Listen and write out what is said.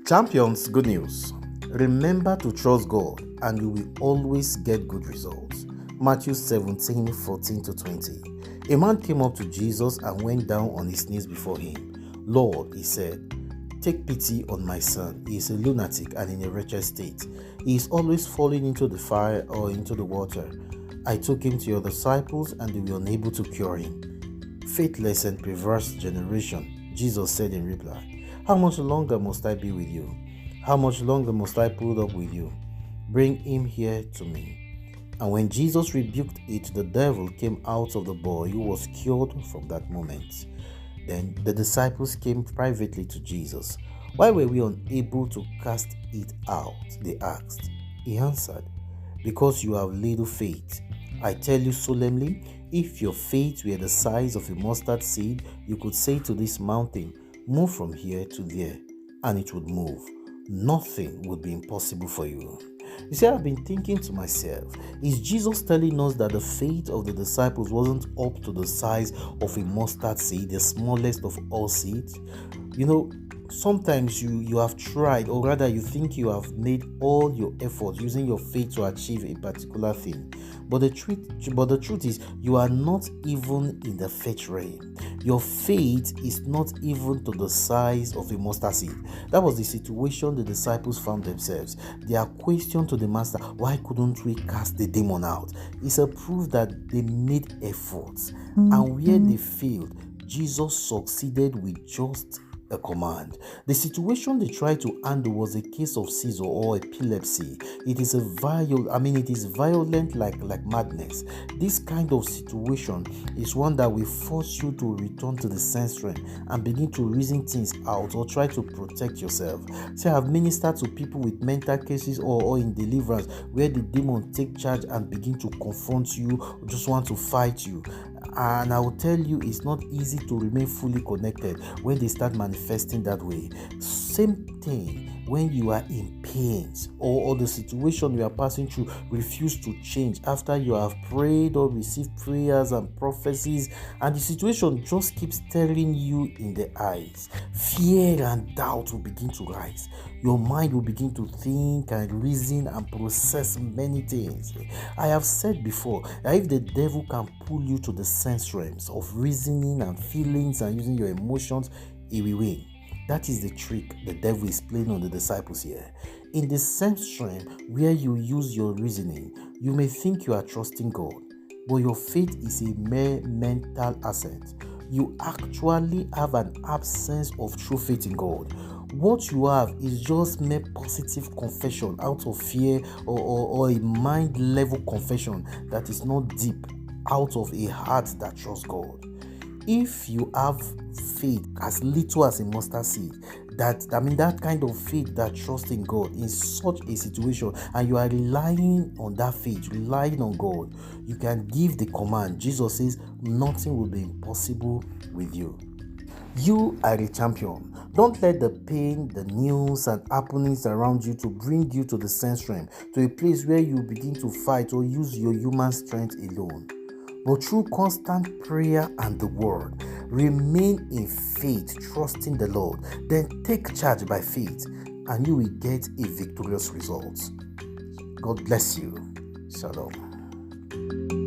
Champions, good news. Remember to trust God and you will always get good results. Matthew 17:14 to 20. A man came up to Jesus and went down on his knees before him. Lord, he said, take pity on my son. He is a lunatic and in a wretched state. He is always falling into the fire or into the water. I took him to your disciples and they were unable to cure him. Faithless and perverse generation, Jesus said in reply. How much longer must I be with you? How much longer must I put up with you? Bring him here to me. And when Jesus rebuked it, the devil came out of the boy who was cured from that moment. Then the disciples came privately to Jesus. Why were we unable to cast it out? They asked. He answered, because you have little faith. I tell you solemnly, if your faith were the size of a mustard seed, you could say to this mountain, move from here to there, and it would move. Nothing would be impossible for you. You see, I've been thinking to myself, is Jesus telling us that the faith of the disciples wasn't up to the size of a mustard seed, the smallest of all seeds? Sometimes you have tried, or rather you think you have made all your efforts using your faith to achieve a particular thing. But the truth is, you are not even in the faith realm. Your faith is not even to the size of a mustard seed. That was the situation the disciples found themselves. Their question to the master, why couldn't we cast the demon out? Is a proof that they made efforts. And where they failed, Jesus succeeded with just a command. The situation they tried to handle was a case of seizure or epilepsy. It is violent like madness. This kind of situation is one that will force you to return to the sense realm and begin to reason things out or try to protect yourself. See, I have ministered to people with mental cases or in deliverance where the demon take charge and begin to confront you or just want to fight you. And I will tell you, it's not easy to remain fully connected when they start manifesting that way. Same thing when you are in pains or the situation you are passing through refuse to change after you have prayed or received prayers and prophecies, and the situation just keeps staring you in the eyes. Fear and doubt will begin to rise. Your mind will begin to think and reason and process many things. I have said before that if the devil can pull you to the sense realms of reasoning and feelings and using your emotions, he will win. That is the trick the devil is playing on the disciples here. In the sense realm where you use your reasoning, you may think you are trusting God, but your faith is a mere mental assent. You actually have an absence of true faith in God. What you have is just mere positive confession out of fear or a mind level confession that is not deep, out of a heart that trusts God. If you have faith as little as a mustard seed, that kind of faith that trusts in God in such a situation, and you are relying on that faith, relying on God, you can give the command. Jesus says nothing will be impossible with you. You are a champion. Don't let the pain, the news, and happenings around you to bring you to the sense realm, to a place where you begin to fight or use your human strength alone. But through constant prayer and the word, remain in faith, trusting the Lord, then take charge by faith, and you will get a victorious result. God bless you. Shalom.